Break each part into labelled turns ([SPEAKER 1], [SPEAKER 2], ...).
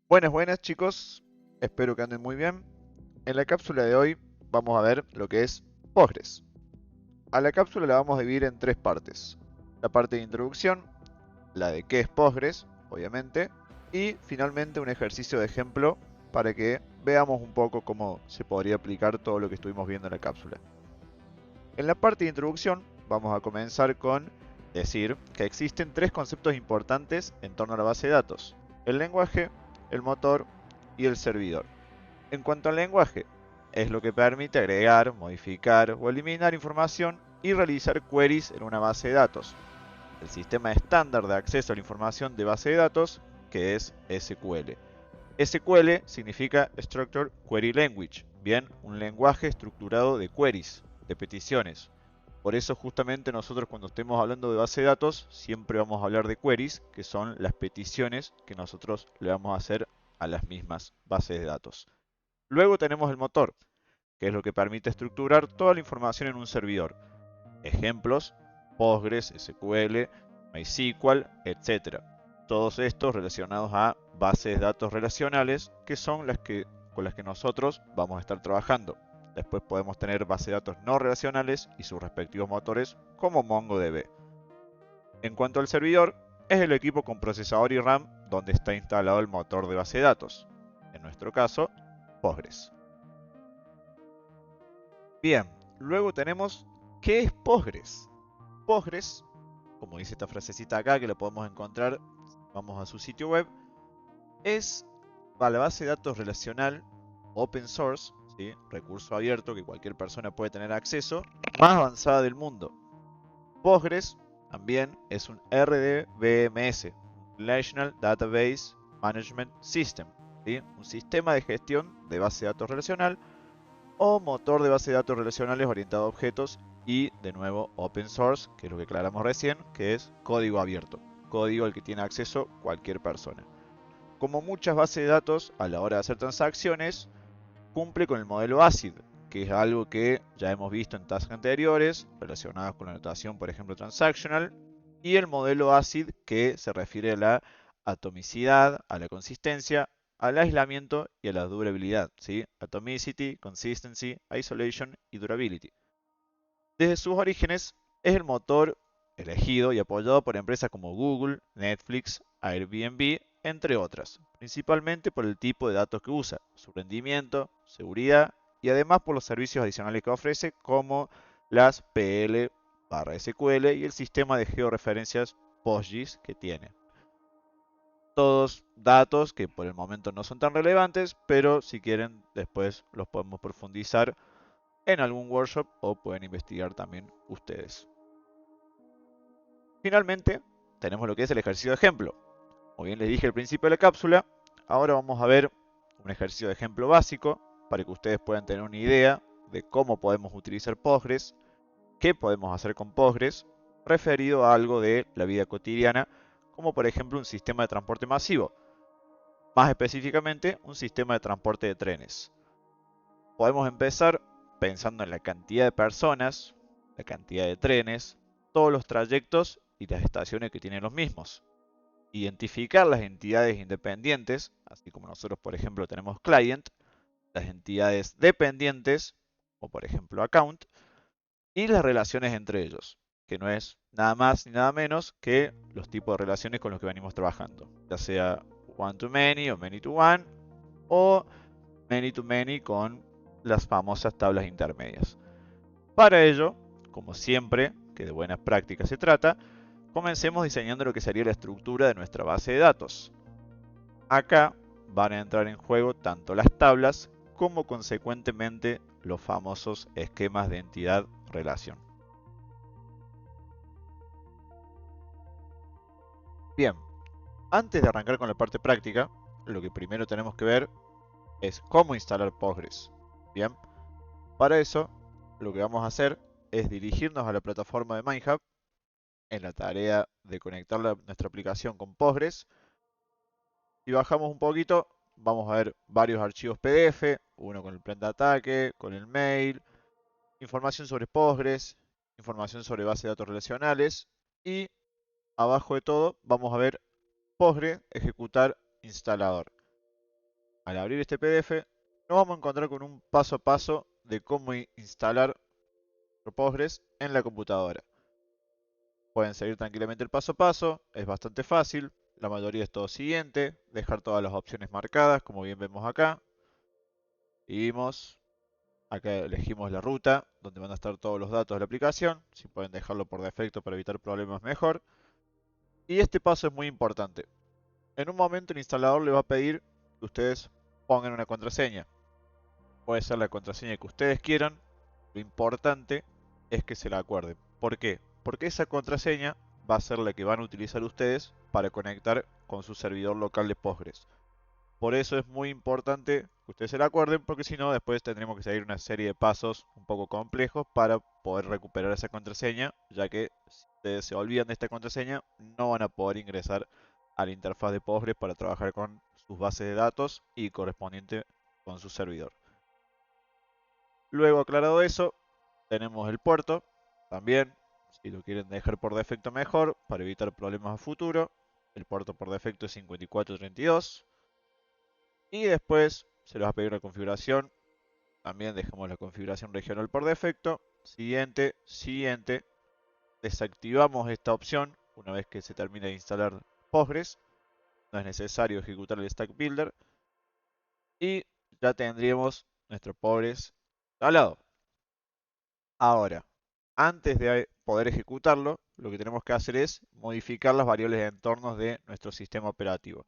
[SPEAKER 1] Buenas, buenas chicos, espero que anden muy bien. En la cápsula de hoy vamos a ver lo que es Postgres. A la cápsula la vamos a dividir en tres partes. La parte de introducción, la de qué es Postgres, obviamente, y finalmente un ejercicio de ejemplo para que veamos un poco cómo se podría aplicar todo lo que estuvimos viendo en la cápsula. En la parte de introducción vamos a comenzar con decir que existen tres conceptos importantes en torno a la base de datos: el lenguaje, el motor y el servidor. En cuanto al lenguaje, es lo que permite agregar, modificar o eliminar información y realizar queries en una base de datos. El sistema estándar de acceso a la información de base de datos, que es SQL. SQL significa Structured Query Language, bien, un lenguaje estructurado de queries, de peticiones. Por eso justamente nosotros cuando estemos hablando de base de datos, siempre vamos a hablar de queries, que son las peticiones que nosotros le vamos a hacer a las mismas bases de datos. Luego tenemos el motor, que es lo que permite estructurar toda la información en un servidor. Ejemplos: Postgres, SQL, MySQL, etc. Todos estos relacionados a bases de datos relacionales, que son con las que nosotros vamos a estar trabajando. Después podemos tener bases de datos no relacionales y sus respectivos motores como MongoDB. En cuanto al servidor, es el equipo con procesador y RAM donde está instalado el motor de base de datos. En nuestro caso, Postgres. Bien, luego tenemos ¿qué es Postgres? Postgres, como dice esta frasecita acá que lo podemos encontrar, vamos a su sitio web, es la base de datos relacional open source, ¿sí? Recurso abierto que cualquier persona puede tener acceso, más avanzada del mundo. Postgres también es un RDBMS, Relational Database Management System, ¿sí? Un sistema de gestión de base de datos relacional o motor de base de datos relacionales orientado a objetos y, de nuevo, open source, que es lo que aclaramos recién, que es código abierto, código al que tiene acceso cualquier persona. Como muchas bases de datos, a la hora de hacer transacciones, cumple con el modelo ACID, que es algo que ya hemos visto en tasks anteriores, relacionadas con la notación, por ejemplo, transactional, y el modelo ACID, que se refiere a la atomicidad, a la consistencia, al aislamiento y a la durabilidad, ¿sí? Atomicity, consistency, isolation y durability. Desde sus orígenes, es el motor elegido y apoyado por empresas como Google, Netflix, Airbnb, entre otras, principalmente por el tipo de datos que usa, su rendimiento, seguridad y además por los servicios adicionales que ofrece, como las PL/SQL y el sistema de georreferencias PostGIS que tiene. Todos datos que por el momento no son tan relevantes, pero si quieren después los podemos profundizar en algún workshop o pueden investigar también ustedes. Finalmente, tenemos lo que es el ejercicio de ejemplo. Como bien les dije al principio de la cápsula, ahora vamos a ver un ejercicio de ejemplo básico para que ustedes puedan tener una idea de cómo podemos utilizar Postgres, qué podemos hacer con Postgres, referido a algo de la vida cotidiana, como por ejemplo un sistema de transporte masivo, más específicamente un sistema de transporte de trenes. Podemos empezar pensando en la cantidad de personas, la cantidad de trenes, todos los trayectos y las estaciones que tienen los mismos. Identificar las entidades independientes, así como nosotros por ejemplo tenemos client, las entidades dependientes, o por ejemplo account, y las relaciones entre ellos, que no es nada más ni nada menos que los tipos de relaciones con los que venimos trabajando, ya sea one to many o many to one, o many to many con las famosas tablas intermedias. Para ello, como siempre, que de buenas prácticas se trata, comencemos diseñando lo que sería la estructura de nuestra base de datos. Acá van a entrar en juego tanto las tablas como consecuentemente los famosos esquemas de entidad-relación. Bien, antes de arrancar con la parte práctica, lo que primero tenemos que ver es cómo instalar Postgres. Bien, para eso lo que vamos a hacer es dirigirnos a la plataforma de MindHub en la tarea de conectar nuestra aplicación con Postgres. Si bajamos un poquito, vamos a ver varios archivos PDF, uno con el plan de ataque, con el mail, información sobre Postgres, información sobre bases de datos relacionales y abajo de todo vamos a ver Postgres ejecutar instalador. al abrir este PDF, nos vamos a encontrar con un paso a paso de cómo instalar Postgres en la computadora. Pueden seguir tranquilamente el paso a paso, es bastante fácil, la mayoría es todo siguiente, dejar todas las opciones marcadas, como bien vemos acá. Seguimos, acá elegimos la ruta, donde van a estar todos los datos de la aplicación, si pueden dejarlo por defecto para evitar problemas mejor. Y este paso es muy importante. En un momento el instalador le va a pedir que ustedes pongan una contraseña. Puede ser la contraseña que ustedes quieran, lo importante es que se la acuerden. ¿Por qué? Porque esa contraseña va a ser la que van a utilizar ustedes para conectar con su servidor local de Postgres. Por eso es muy importante que ustedes se la acuerden, porque si no, después tendremos que seguir una serie de pasos un poco complejos para poder recuperar esa contraseña, ya que si ustedes se olvidan de esta contraseña, no van a poder ingresar a la interfaz de Postgres para trabajar con sus bases de datos y correspondiente con su servidor. Luego, aclarado eso, tenemos el puerto, también, si lo quieren dejar por defecto mejor, para evitar problemas a futuro. El puerto por defecto es 5432. Y después se les va a pedir una configuración. También dejamos la configuración regional por defecto. Siguiente, siguiente. Desactivamos esta opción una vez que se termine de instalar Postgres. No es necesario ejecutar el Stack Builder. Y ya tendríamos nuestro Postgres instalado. Ahora, antes de poder ejecutarlo, lo que tenemos que hacer es modificar las variables de entornos de nuestro sistema operativo.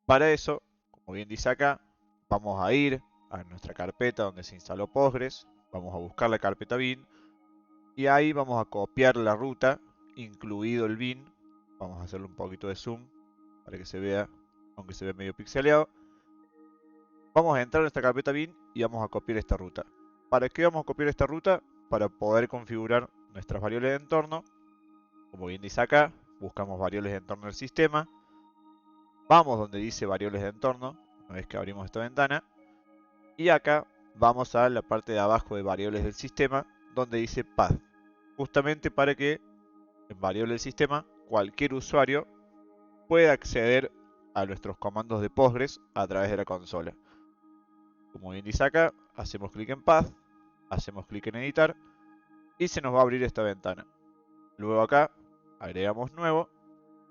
[SPEAKER 1] Para eso, como bien dice acá, vamos a ir a nuestra carpeta donde se instaló Postgres, vamos a buscar la carpeta bin y ahí vamos a copiar la ruta, incluido el bin. Vamos a hacerle un poquito de zoom para que se vea, aunque se ve medio pixeleado. Vamos a entrar en esta carpeta bin y vamos a copiar esta ruta. ¿Para qué vamos a copiar esta ruta? Para poder configurar nuestras variables de entorno. Como bien dice acá, buscamos variables de entorno del sistema. Vamos donde dice variables de entorno, una vez que abrimos esta ventana. Y acá vamos a la parte de abajo de variables del sistema, donde dice path. Justamente para que en variables del sistema, cualquier usuario pueda acceder a nuestros comandos de Postgres a través de la consola. Como bien dice acá, hacemos clic en path, hacemos clic en editar y se nos va a abrir esta ventana. Luego acá agregamos nuevo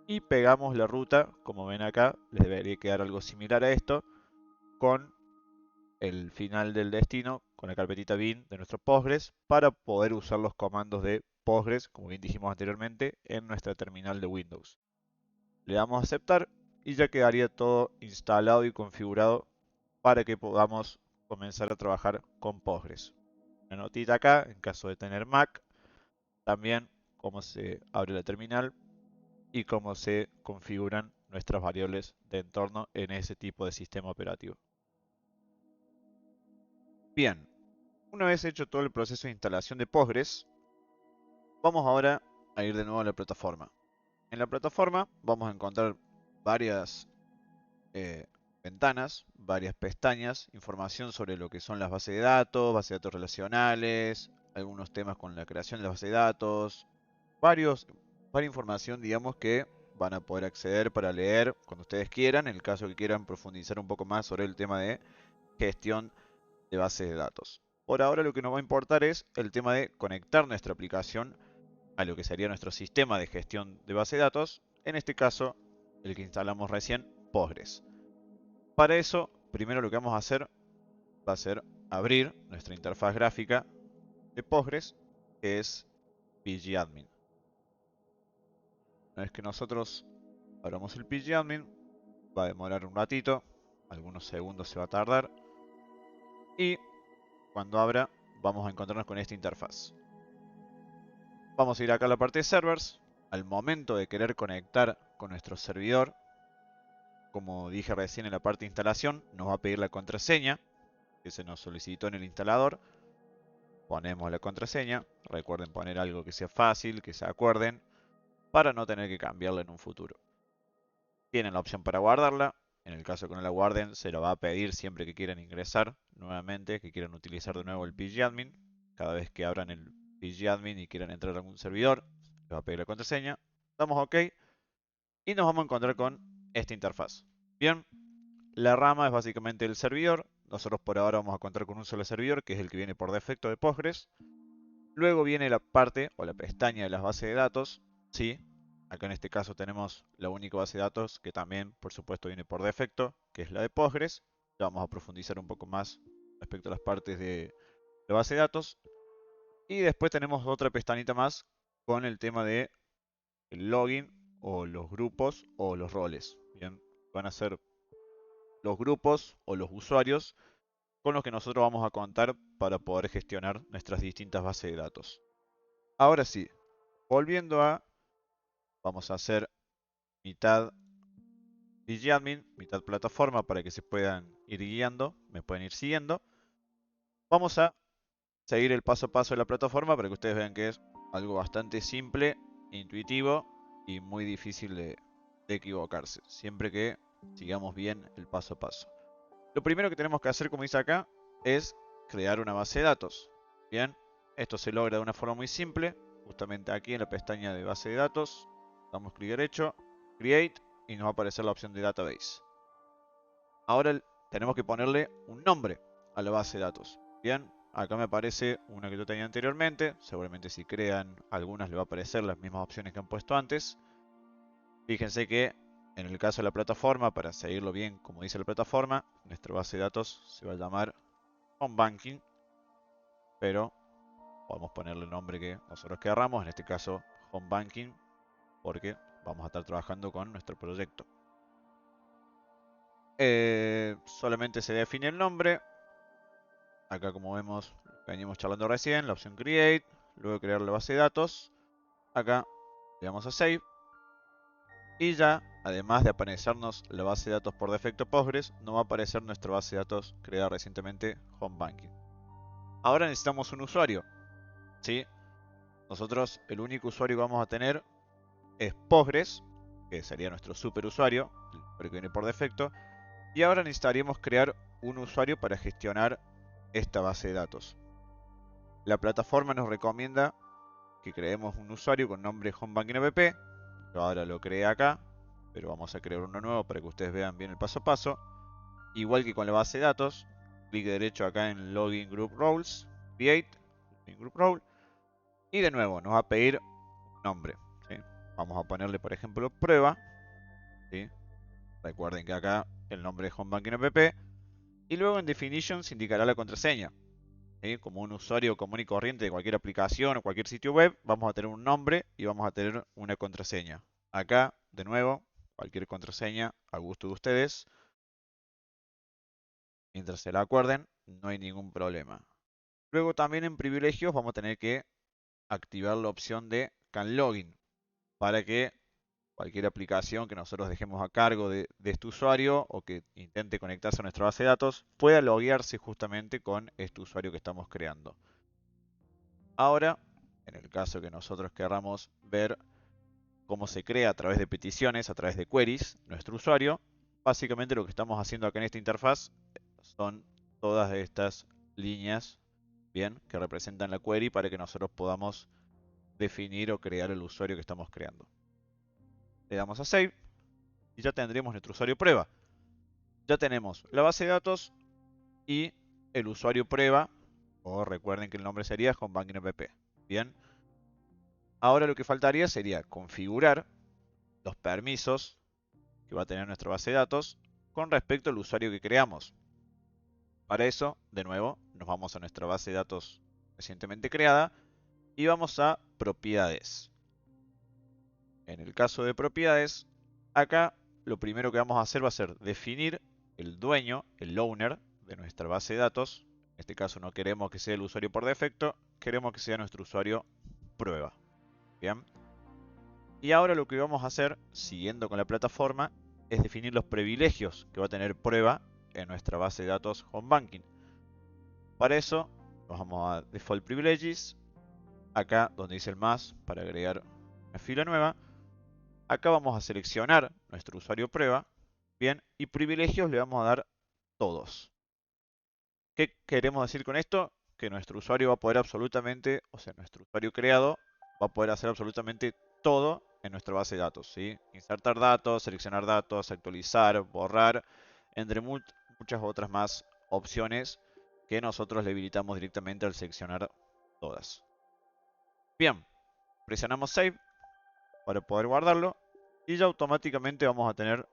[SPEAKER 1] y pegamos la ruta, como ven acá, les debería quedar algo similar a esto, con el final del destino, con la carpetita bin de nuestro Postgres, para poder usar los comandos de Postgres, como bien dijimos anteriormente, en nuestra terminal de Windows. Le damos a aceptar y ya quedaría todo instalado y configurado para que podamos comenzar a trabajar con Postgres. Una notita acá, en caso de tener Mac, también cómo se abre la terminal y cómo se configuran nuestras variables de entorno en ese tipo de sistema operativo. Bien, una vez hecho todo el proceso de instalación de Postgres, vamos ahora a ir de nuevo a la plataforma. En la plataforma vamos a encontrar varias eh, ventanas, varias pestañas, información sobre lo que son las bases de datos relacionales, algunos temas con la creación de las bases de datos, varias información, digamos, que van a poder acceder para leer cuando ustedes quieran, en el caso que quieran profundizar un poco más sobre el tema de gestión de bases de datos. Por ahora lo que nos va a importar es el tema de conectar nuestra aplicación a lo que sería nuestro sistema de gestión de base de datos, en este caso el que instalamos recién, Postgres. Para eso, primero lo que vamos a hacer va a ser abrir nuestra interfaz gráfica de Postgres, que es pgadmin. Una vez que nosotros abramos el pgadmin, va a demorar un ratito, algunos segundos se va a tardar, y cuando abra vamos a encontrarnos con esta interfaz. Vamos a ir acá a la parte de servers. Al momento de querer conectar con nuestro servidor, como dije recién en la parte de instalación, nos va a pedir la contraseña que se nos solicitó en el instalador. Ponemos la contraseña. Recuerden poner algo que sea fácil, que se acuerden, para no tener que cambiarla en un futuro. Tienen la opción para guardarla. En el caso que no la guarden, se lo va a pedir siempre que quieran ingresar nuevamente, que quieran utilizar de nuevo el pgadmin. Cada vez que abran el pgadmin y quieran entrar a algún servidor, les va a pedir la contraseña. Damos OK y nos vamos a encontrar con esta interfaz. Bien, La rama es básicamente el servidor. Nosotros por ahora vamos a contar con un solo servidor, que es el que viene por defecto de Postgres. Luego viene la parte o la pestaña de las bases de datos. ¿Sí? Acá en este caso tenemos la única base de datos que también, por supuesto, viene por defecto, que es la de Postgres. Ya vamos a profundizar un poco más respecto a las partes de la base de datos. Y después tenemos otra pestañita más con el tema de el login o los grupos o los roles. Bien, van a ser los grupos o los usuarios con los que nosotros vamos a contar para poder gestionar nuestras distintas bases de datos. Ahora sí, volviendo a, vamos a hacer mitad DigiAdmin, mitad plataforma para que se puedan ir guiando, me pueden ir siguiendo. Vamos a seguir el paso a paso de la plataforma para que ustedes vean que es algo bastante simple, intuitivo y muy difícil de equivocarse, siempre que sigamos bien el paso a paso. Lo primero que tenemos que hacer, como dice acá, es crear una base de datos. Bien, esto se logra de una forma muy simple, justamente aquí en la pestaña de base de datos, damos clic derecho, Create, y nos va a aparecer la opción de Database. Ahora tenemos que ponerle un nombre a la base de datos. Bien, acá me aparece una que yo tenía anteriormente, seguramente si crean algunas le va a aparecer las mismas opciones que han puesto antes. Fíjense que en el caso de la plataforma, para seguirlo bien como dice la plataforma, nuestra base de datos se va a llamar Home Banking, pero podemos ponerle el nombre que nosotros querramos, en este caso Home Banking, porque vamos a estar trabajando con nuestro proyecto. Solamente se define el nombre. Acá como vemos, venimos charlando recién, la opción Create, luego crear la base de datos. Acá le damos a Save. Y ya, además de aparecernos la base de datos por defecto Postgres, nos va a aparecer nuestra base de datos creada recientemente, Home Banking. Ahora necesitamos un usuario, ¿sí? Nosotros el único usuario que vamos a tener es Postgres, que sería nuestro superusuario, el que viene por defecto. Y ahora necesitaríamos crear un usuario para gestionar esta base de datos. La plataforma nos recomienda que creemos un usuario con nombre HomeBankingApp. Yo ahora lo creé acá, pero vamos a crear uno nuevo para que ustedes vean bien el paso a paso. Igual que con la base de datos, clic derecho acá en Login Group Roles, Create, Login Group Role, y de nuevo nos va a pedir un nombre. ¿Sí? Vamos a ponerle por ejemplo prueba. ¿Sí? Recuerden que acá el nombre es HomeBankingApp. Y luego en Definition se indicará la contraseña. ¿Sí? Como un usuario común y corriente de cualquier aplicación o cualquier sitio web, vamos a tener un nombre y vamos a tener una contraseña. Acá, de nuevo, cualquier contraseña a gusto de ustedes. Mientras se la acuerden, no hay ningún problema. Luego también en privilegios vamos a tener que activar la opción de Can Login para que cualquier aplicación que nosotros dejemos a cargo de este usuario o que intente conectarse a nuestra base de datos pueda loguearse justamente con este usuario que estamos creando. Ahora, en el caso que nosotros querramos ver cómo se crea a través de peticiones, a través de queries, nuestro usuario, básicamente lo que estamos haciendo acá en esta interfaz son todas estas líneas, bien, que representan la query para que nosotros podamos definir o crear el usuario que estamos creando. Le damos a Save y ya tendremos nuestro usuario prueba. Ya tenemos la base de datos y el usuario prueba, o recuerden que el nombre sería HomeBankingApp. Bien, ahora lo que faltaría sería configurar los permisos que va a tener nuestra base de datos con respecto al usuario que creamos. Para eso, de nuevo, nos vamos a nuestra base de datos recientemente creada y vamos a propiedades. En el caso de propiedades, acá lo primero que vamos a hacer va a ser definir el dueño, el owner de nuestra base de datos. En este caso no queremos que sea el usuario por defecto, queremos que sea nuestro usuario prueba. Bien. Y ahora lo que vamos a hacer, siguiendo con la plataforma, es definir los privilegios que va a tener prueba en nuestra base de datos Home Banking. Para eso, nos vamos a Default Privileges, acá donde dice el más para agregar una fila nueva. Acá vamos a seleccionar nuestro usuario prueba, bien, y privilegios le vamos a dar todos. ¿Qué queremos decir con esto? Que nuestro usuario va a poder absolutamente, o sea, nuestro usuario creado va a poder hacer absolutamente todo en nuestra base de datos, ¿sí? Insertar datos, seleccionar datos, actualizar, borrar entre muchas otras más opciones que nosotros le habilitamos directamente al seleccionar todas. Bien, presionamos Save para poder guardarlo y ya automáticamente vamos a tener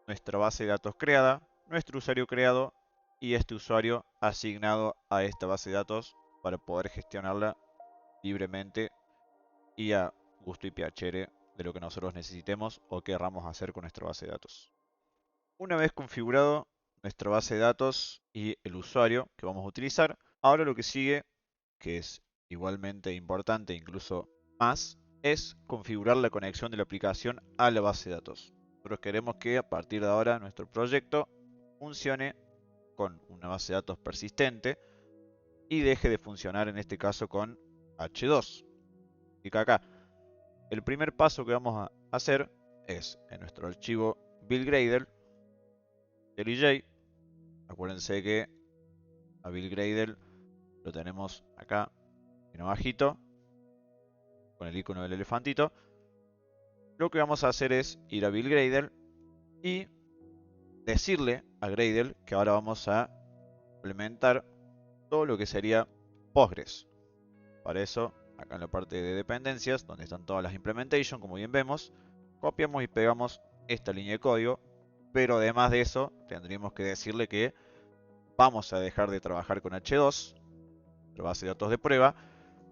[SPEAKER 1] nuestra base de datos creada, nuestro usuario creado y este usuario asignado a esta base de datos para poder gestionarla libremente y a gusto y piacere de lo que nosotros necesitemos o querramos hacer con nuestra base de datos. Una vez configurado nuestra base de datos y el usuario que vamos a utilizar, ahora lo que sigue, que es igualmente importante, incluso más, es configurar la conexión de la aplicación a la base de datos. Nosotros queremos que a partir de ahora nuestro proyecto funcione con una base de datos persistente y deje de funcionar en este caso con H2. Y acá, el primer paso que vamos a hacer es en nuestro archivo buildGradle, IntelliJ, acuérdense que a buildGradle lo tenemos acá en abajito con el icono del elefantito. Lo que vamos a hacer es ir a buildGradle y decirle a Gradle que ahora vamos a implementar todo lo que sería Postgres. Para eso, acá en la parte de dependencias, donde están todas las implementation, como bien vemos, copiamos y pegamos esta línea de código, pero además de eso, tendríamos que decirle que vamos a dejar de trabajar con H2, la base de datos de prueba,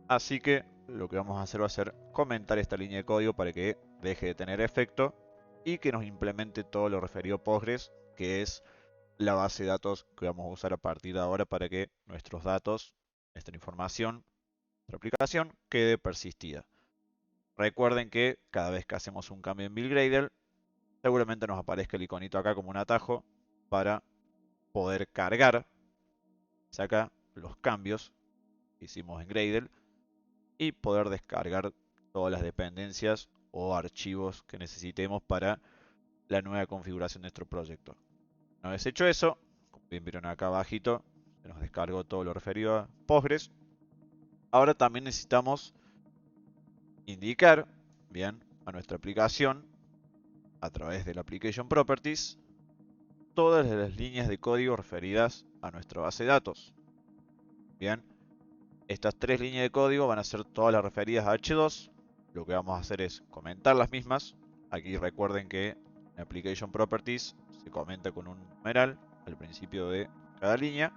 [SPEAKER 1] así que lo que vamos a hacer va a ser comentar esta línea de código para que deje de tener efecto y que nos implemente todo lo referido a Postgres, que es la base de datos que vamos a usar a partir de ahora para que nuestros datos, nuestra información, nuestra aplicación quede persistida. Recuerden que cada vez que hacemos un cambio en buildGradle, seguramente nos aparezca el iconito acá como un atajo para poder cargar, saca los cambios que hicimos en Gradle y poder descargar todas las dependencias o archivos que necesitemos para la nueva configuración de nuestro proyecto. Una vez hecho eso, como bien vieron acá abajito, se nos descargó todo lo referido a Postgres. Ahora también necesitamos indicar bien a nuestra aplicación a través de la Application Properties todas las líneas de código referidas a nuestra base de datos. Bien, estas tres líneas de código van a ser todas las referidas a H2. Lo que vamos a hacer es comentar las mismas. Aquí recuerden que en Application Properties se comenta con un numeral al principio de cada línea.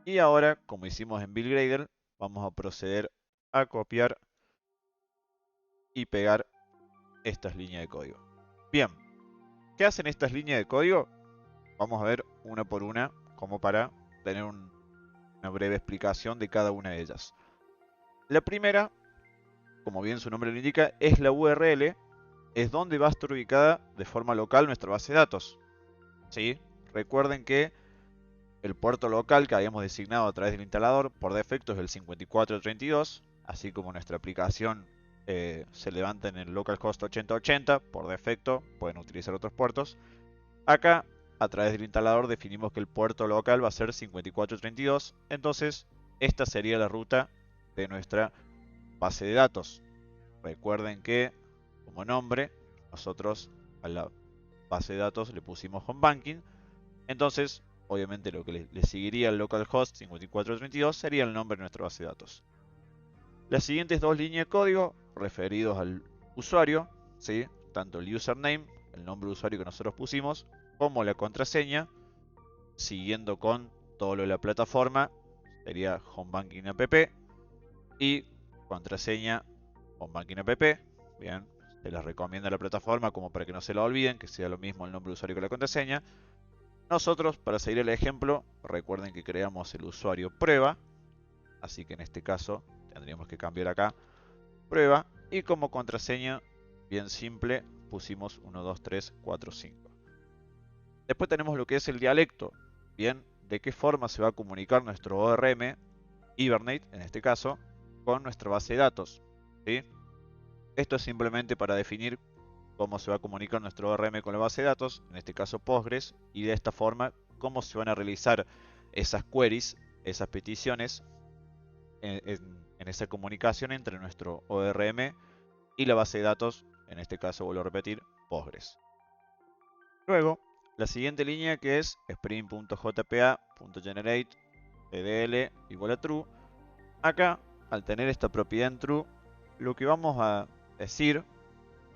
[SPEAKER 1] Y ahora, como hicimos en buildGradle, vamos a proceder a copiar y pegar estas líneas de código. Bien, ¿qué hacen estas líneas de código? Vamos a ver una por una, como para tener una breve explicación de cada una de ellas. La primera, como bien su nombre lo indica, es la URL, es donde va a estar ubicada de forma local nuestra base de datos. ¿Sí? Recuerden que el puerto local que habíamos designado a través del instalador por defecto es el 5432, así como nuestra aplicación se levanta en el localhost 8080, por defecto pueden utilizar otros puertos. Acá, a través del instalador, definimos que el puerto local va a ser 5432, entonces esta sería la ruta de nuestra base de datos. Recuerden que, como nombre, nosotros a la base de datos le pusimos home banking, entonces obviamente lo que le seguiría al localhost 5432 sería el nombre de nuestra base de datos. Las siguientes dos líneas de código referidos al usuario, ¿sí? Tanto el username, el nombre de usuario que nosotros pusimos, como la contraseña, siguiendo con todo lo de la plataforma, sería homebanking app y contraseña homebanking app. Bien, se les recomienda la plataforma como para que no se la olviden, que sea lo mismo el nombre de usuario que la contraseña. Nosotros, para seguir el ejemplo, recuerden que creamos el usuario prueba, así que en este caso tendríamos que cambiar acá prueba y como contraseña, bien simple, pusimos 1, 2, 3, 4, 5. Después tenemos lo que es el dialecto, bien, de qué forma se va a comunicar nuestro ORM, Hibernate en este caso, con nuestra base de datos, ¿sí? Esto es simplemente para definir cómo se va a comunicar nuestro ORM con la base de datos, en este caso Postgres, y de esta forma cómo se van a realizar esas queries, esas peticiones en esa comunicación entre nuestro ORM y la base de datos, en este caso vuelvo a repetir, Postgres. Luego, la siguiente línea, que es spring.jpa.generate tdl igual a true. Acá, al tener esta propiedad en true, lo que vamos a decir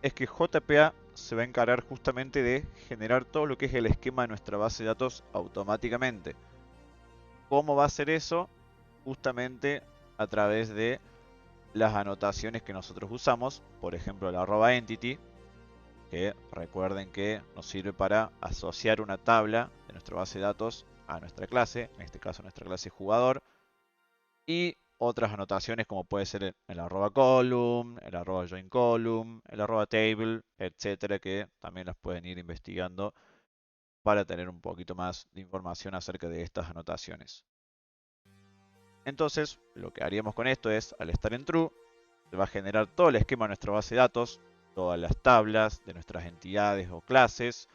[SPEAKER 1] es que JPA se va a encargar justamente de generar todo lo que es el esquema de nuestra base de datos automáticamente. ¿Cómo va a hacer eso? Justamente a través de las anotaciones que nosotros usamos, por ejemplo el @entity, que recuerden que nos sirve para asociar una tabla de nuestra base de datos a nuestra clase, en este caso nuestra clase jugador, y otras anotaciones como puede ser el @column, el @joinColumn, el @table, etcétera, que también las pueden ir investigando para tener un poquito más de información acerca de estas anotaciones. Entonces, lo que haríamos con esto es, al estar en true, se va a generar todo el esquema de nuestra base de datos, todas las tablas de nuestras entidades o clases,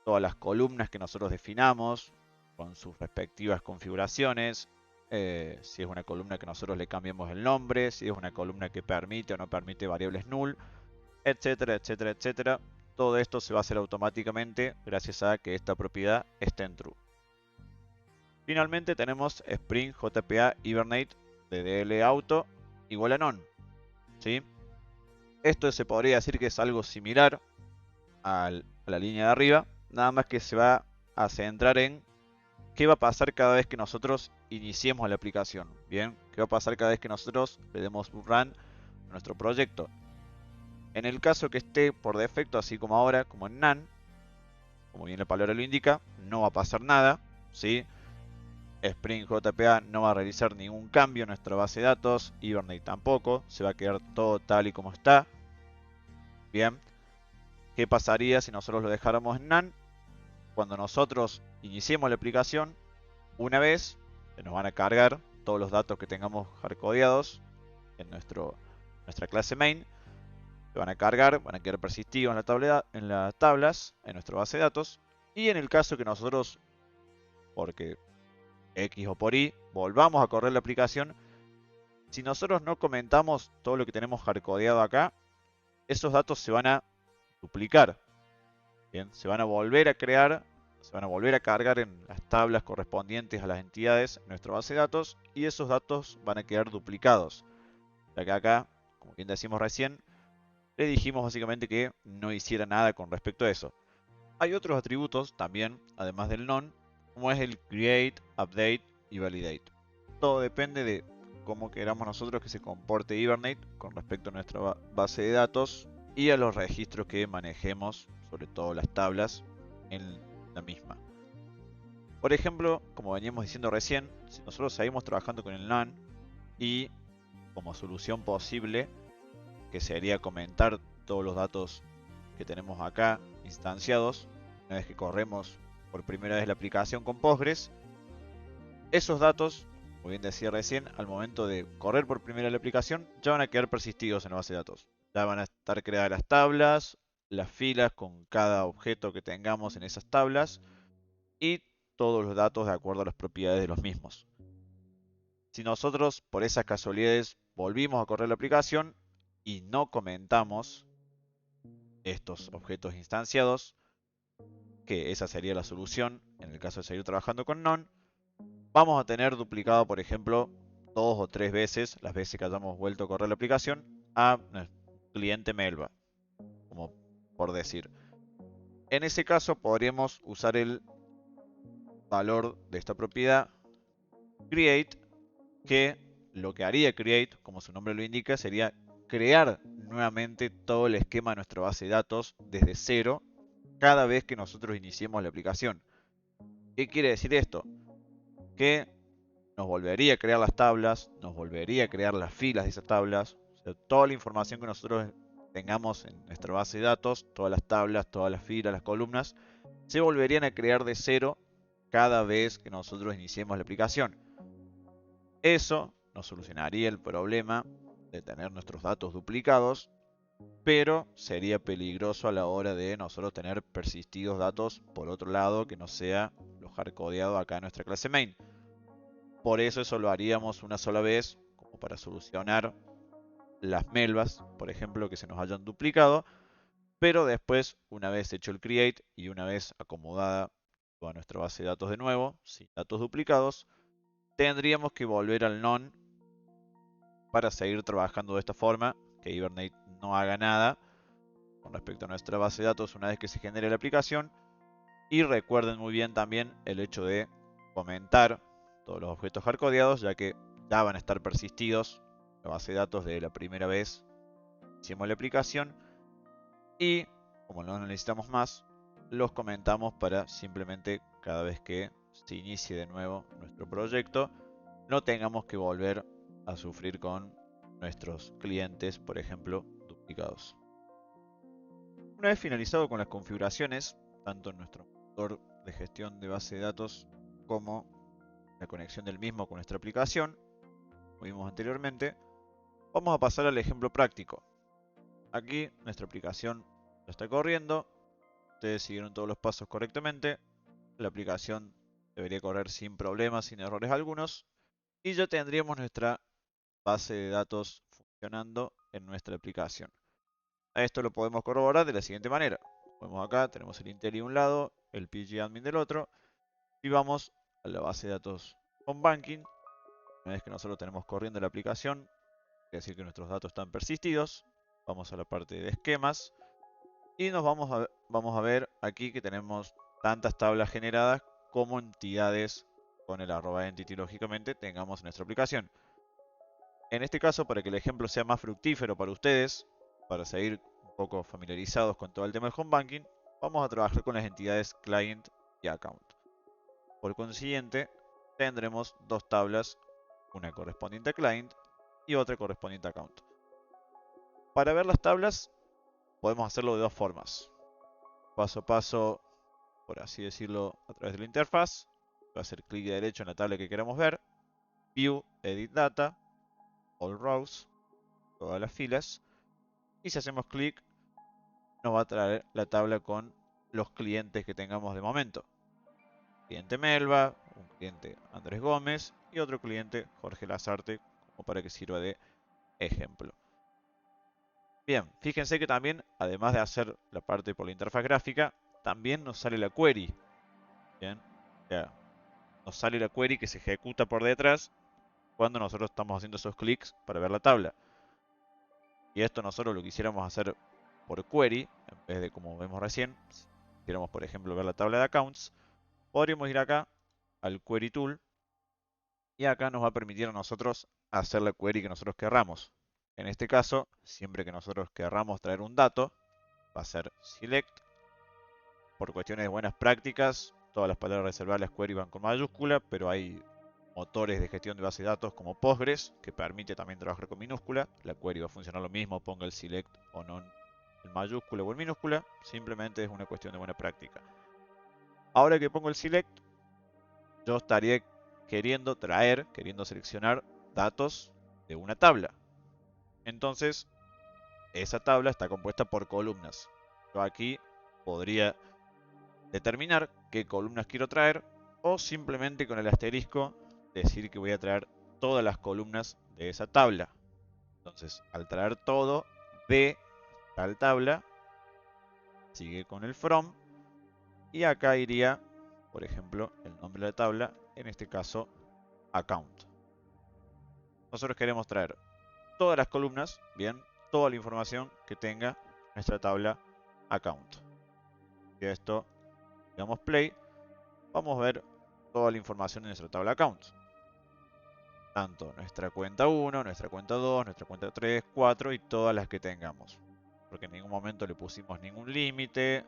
[SPEAKER 1] todas las columnas que nosotros definamos con sus respectivas configuraciones, si es una columna que nosotros le cambiemos el nombre, si es una columna que permite o no permite variables null, etcétera, etcétera, etcétera. Todo esto se va a hacer automáticamente gracias a que esta propiedad esté en true. Finalmente tenemos Spring JPA Hibernate DDL Auto igual a none, ¿sí? Esto se podría decir que es algo similar a la línea de arriba, nada más que se va a centrar en qué va a pasar cada vez que nosotros iniciemos la aplicación. Bien, qué va a pasar cada vez que nosotros le demos run a nuestro proyecto. En el caso que esté por defecto, así como ahora, como en none, como bien la palabra lo indica, no va a pasar nada, ¿sí? Spring JPA no va a realizar ningún cambio en nuestra base de datos, Hibernate tampoco, se va a quedar todo tal y como está. Bien, ¿qué pasaría si nosotros lo dejáramos en none? Cuando nosotros iniciemos la aplicación, una vez se nos van a cargar todos los datos que tengamos hardcodeados en nuestra clase main, se van a cargar, van a quedar persistidos en las tablas, en nuestra base de datos, y en el caso que nosotros, porque X o por Y, volvamos a correr la aplicación, si nosotros no comentamos todo lo que tenemos hardcodeado acá, esos datos se van a duplicar. Bien, se van a volver a crear, se van a volver a cargar en las tablas correspondientes a las entidades en nuestra base de datos y esos datos van a quedar duplicados. Ya que acá, como bien decimos recién, le dijimos básicamente que no hiciera nada con respecto a eso. Hay otros atributos también, además del none, como es el create, update y validate. Todo depende de cómo queramos nosotros que se comporte Hibernate con respecto a nuestra base de datos y a los registros que manejemos, sobre todo las tablas, en la misma. Por ejemplo, como veníamos diciendo recién, si nosotros seguimos trabajando con el none y como solución posible, que sería comentar todos los datos que tenemos acá instanciados, una vez que corremos por primera vez la aplicación con Postgres, esos datos, como bien decía recién, al momento de correr por primera vez la aplicación, ya van a quedar persistidos en la base de datos. Ya van a estar creadas las tablas, las filas con cada objeto que tengamos en esas tablas y todos los datos de acuerdo a las propiedades de los mismos. Si nosotros por esas casualidades volvimos a correr la aplicación y no comentamos estos objetos instanciados, que esa sería la solución en el caso de seguir trabajando con none, vamos a tener duplicado, por ejemplo, 2 o 3 veces, las veces que hayamos vuelto a correr la aplicación, a cliente Melba, como por decir. En ese caso podríamos usar el valor de esta propiedad create, que lo que haría create, como su nombre lo indica, sería crear nuevamente todo el esquema de nuestra base de datos desde cero cada vez que nosotros iniciemos la aplicación. ¿Qué quiere decir esto? Que nos volvería a crear las tablas, nos volvería a crear las filas de esas tablas, o sea, toda la información que nosotros tengamos en nuestra base de datos, todas las tablas, todas las filas, las columnas, se volverían a crear de cero cada vez que nosotros iniciemos la aplicación. Eso nos solucionaría el problema de tener nuestros datos duplicados, pero sería peligroso a la hora de nosotros tener persistidos datos por otro lado que no sea lo hardcodeado acá en nuestra clase main. Por eso lo haríamos una sola vez, como para solucionar las melvas, por ejemplo, que se nos hayan duplicado. Pero después, una vez hecho el create y una vez acomodada toda nuestra base de datos de nuevo, sin datos duplicados, tendríamos que volver al none para seguir trabajando de esta forma, que Hibernate no haga nada con respecto a nuestra base de datos una vez que se genere la aplicación. Y recuerden muy bien también el hecho de comentar todos los objetos hardcodeados, ya que ya van a estar persistidos en la base de datos de la primera vez que hicimos la aplicación. Y como no necesitamos más, los comentamos para simplemente cada vez que se inicie de nuevo nuestro proyecto, no tengamos que volver a sufrir con nuestros clientes, por ejemplo, duplicados. Una vez finalizado con las configuraciones, tanto en nuestro motor de gestión de base de datos como la conexión del mismo con nuestra aplicación, como vimos anteriormente, vamos a pasar al ejemplo práctico. Aquí nuestra aplicación ya está corriendo, ustedes siguieron todos los pasos correctamente, la aplicación debería correr sin problemas, sin errores algunos, y ya tendríamos nuestra base de datos funcionando en nuestra aplicación. Esto lo podemos corroborar de la siguiente manera. Como vemos acá, tenemos el Intel de un lado, el pgadmin del otro, y vamos a la base de datos con banking. Una vez que nosotros tenemos corriendo la aplicación, quiere decir que nuestros datos están persistidos. Vamos a la parte de esquemas y nos vamos a ver aquí que tenemos tantas tablas generadas como entidades con el @entity lógicamente tengamos en nuestra aplicación. En este caso, para que el ejemplo sea más fructífero para ustedes, para seguir un poco familiarizados con todo el tema del home banking, vamos a trabajar con las entidades client y account. Por consiguiente, tendremos dos tablas, una correspondiente a client y otra correspondiente a account. Para ver las tablas, podemos hacerlo de dos formas. Paso a paso, por así decirlo, a través de la interfaz. Va a hacer clic derecho en la tabla que queramos ver, View, Edit Data, All Rows, todas las filas. Y si hacemos clic, nos va a traer la tabla con los clientes que tengamos de momento. Cliente Melba, un cliente Andrés Gómez y otro cliente Jorge Lazarte, como para que sirva de ejemplo. Bien, fíjense que también, además de hacer la parte por la interfaz gráfica, también nos sale la query. Bien, ya, nos sale la query que se ejecuta por detrás cuando nosotros estamos haciendo esos clics para ver la tabla. Y esto nosotros lo quisiéramos hacer por query, en vez de como vemos recién, si quisiéramos por ejemplo ver la tabla de accounts, podríamos ir acá al query tool y acá nos va a permitir a nosotros hacer la query que nosotros querramos. En este caso, siempre que nosotros querramos traer un dato, va a ser select. Por cuestiones de buenas prácticas, todas las palabras reservadas las query van con mayúscula, pero hay motores de gestión de base de datos como Postgres, que permite también trabajar con minúscula. La query va a funcionar lo mismo, ponga el select o no en mayúscula o en minúscula. Simplemente es una cuestión de buena práctica. Ahora que pongo el select, yo estaría queriendo seleccionar datos de una tabla. Entonces, esa tabla está compuesta por columnas. Yo aquí podría determinar qué columnas quiero traer o simplemente con el asterisco decir que voy a traer todas las columnas de esa tabla. Entonces, al traer todo de tal tabla, sigue con el from y acá iría, por ejemplo, el nombre de la tabla, en este caso, account. Nosotros queremos traer todas las columnas, bien, toda la información que tenga nuestra tabla account. Y esto, digamos play, vamos a ver toda la información de nuestra tabla account. Tanto nuestra cuenta 1, nuestra cuenta 2, nuestra cuenta 3, 4 y todas las que tengamos. Porque en ningún momento le pusimos ningún límite,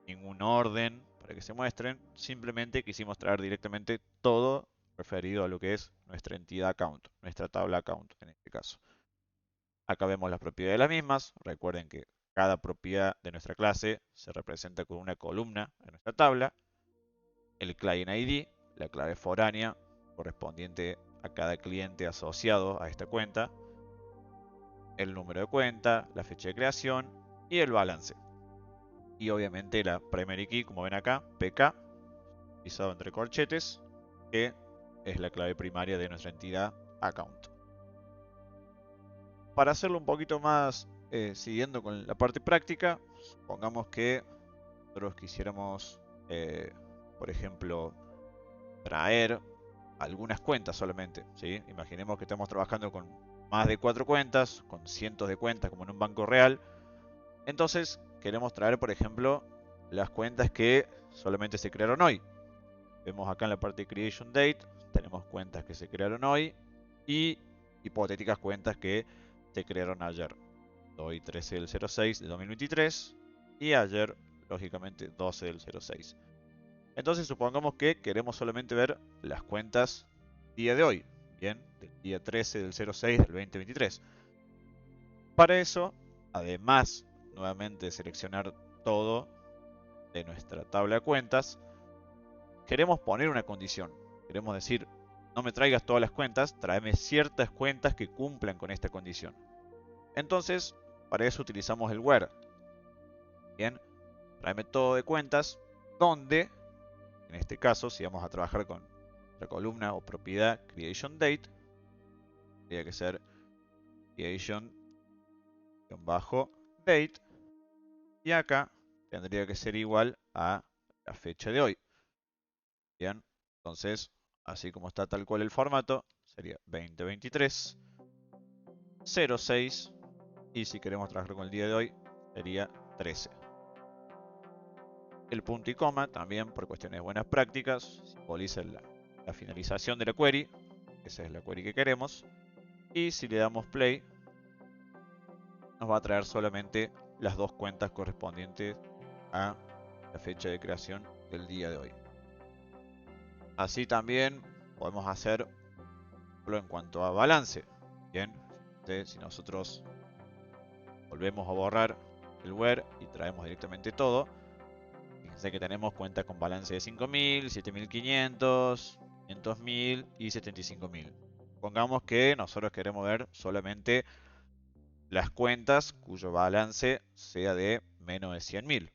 [SPEAKER 1] ningún orden para que se muestren. Simplemente quisimos traer directamente todo referido a lo que es nuestra entidad account, nuestra tabla account en este caso. Acá vemos las propiedades de las mismas. Recuerden que cada propiedad de nuestra clase se representa con una columna en nuestra tabla. El client ID, la clave foránea correspondiente a cada cliente asociado a esta cuenta, el número de cuenta, la fecha de creación y el balance. Y obviamente la primary key, como ven acá, PK, pisado entre corchetes, que es la clave primaria de nuestra entidad account. Para hacerlo un poquito más siguiendo con la parte práctica, Supongamos que nosotros quisiéramos, por ejemplo, traer algunas cuentas solamente, ¿sí? Imaginemos que estamos trabajando con más de 4 cuentas, con cientos de cuentas como en un banco real. Entonces queremos traer, por ejemplo, las cuentas que solamente se crearon hoy. Vemos acá en la parte de Creation Date, tenemos cuentas que se crearon hoy y hipotéticas cuentas que se crearon ayer. Hoy 13 del 06 de 2023 y ayer, lógicamente, 12 del 06. Entonces supongamos que queremos solamente ver las cuentas día de hoy, bien, del día 13 del 06 del 2023. Para eso, además, nuevamente de seleccionar todo de nuestra tabla de cuentas, queremos poner una condición. Queremos decir, no me traigas todas las cuentas, tráeme ciertas cuentas que cumplan con esta condición. Entonces, para eso utilizamos el where. Bien, tráeme todo de cuentas, donde, en este caso, si vamos a trabajar con la columna o propiedad creation date, tendría que ser creation-date, y acá tendría que ser igual a la fecha de hoy. Bien, entonces, así como está tal cual el formato, sería 2023 06, y si queremos trabajar con el día de hoy, sería 13. El punto y coma también, por cuestiones de buenas prácticas, simboliza la finalización de la query. Esa es la query que queremos. Y si le damos play, nos va a traer solamente las dos cuentas correspondientes a la fecha de creación del día de hoy. Así también podemos hacer en cuanto a balance. Bien, si nosotros volvemos a borrar el where y traemos directamente todo, fíjense que tenemos cuentas con balance de 5.000, 7.500, 500.000 y 75.000. Pongamos que nosotros queremos ver solamente las cuentas cuyo balance sea de menos de 100.000.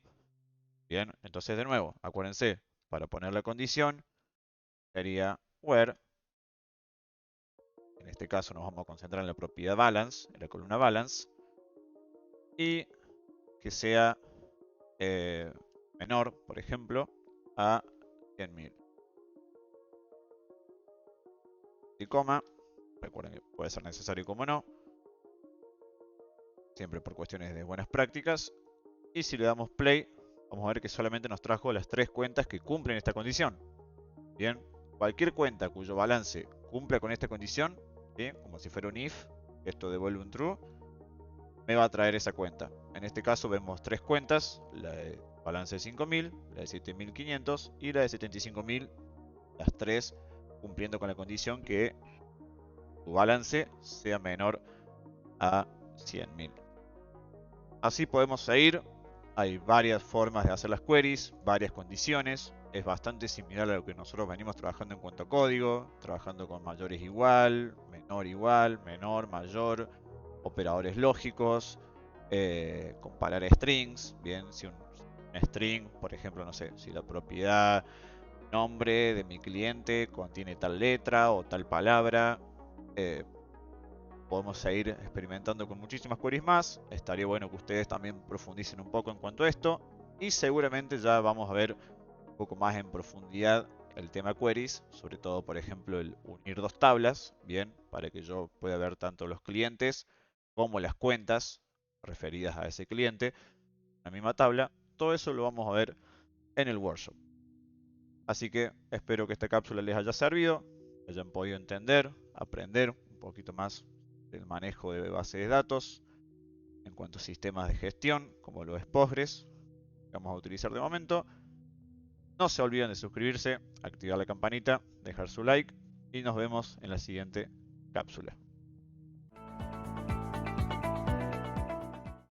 [SPEAKER 1] Bien, entonces de nuevo, acuérdense, para poner la condición sería where. En este caso nos vamos a concentrar en la propiedad balance, en la columna balance, y que sea menor, por ejemplo, a 100.000. Y coma, recuerden que puede ser necesario como no, siempre por cuestiones de buenas prácticas. Y si le damos play, vamos a ver que solamente nos trajo las 3 cuentas que cumplen esta condición. Bien, cualquier cuenta cuyo balance cumpla con esta condición, ¿bien? Como si fuera un if, esto devuelve un true, me va a traer esa cuenta. En este caso vemos 3 cuentas, la de balance de 5.000, la de 7.500 y la de 75.000, las 3 cumpliendo con la condición que tu balance sea menor a 100.000. Así podemos seguir. Hay varias formas de hacer las queries, varias condiciones. Es bastante similar a lo que nosotros venimos trabajando en cuanto a código, trabajando con mayores igual, menor, mayor, operadores lógicos, comparar strings. Bien, si un string, por ejemplo, no sé, si la propiedad nombre de mi cliente contiene tal letra o tal palabra, podemos seguir experimentando con muchísimas queries más. Estaría bueno que ustedes también profundicen un poco en cuanto a esto. Y seguramente ya vamos a ver un poco más en profundidad el tema queries. Sobre todo, por ejemplo, el unir dos tablas. Bien, para que yo pueda ver tanto los clientes como las cuentas referidas a ese cliente en la misma tabla. Todo eso lo vamos a ver en el workshop. Así que espero que esta cápsula les haya servido, hayan podido entender, aprender un poquito más del manejo de bases de datos en cuanto a sistemas de gestión, como lo es Postgres, que vamos a utilizar de momento. No se olviden de suscribirse, activar la campanita, dejar su like y nos vemos en la siguiente cápsula.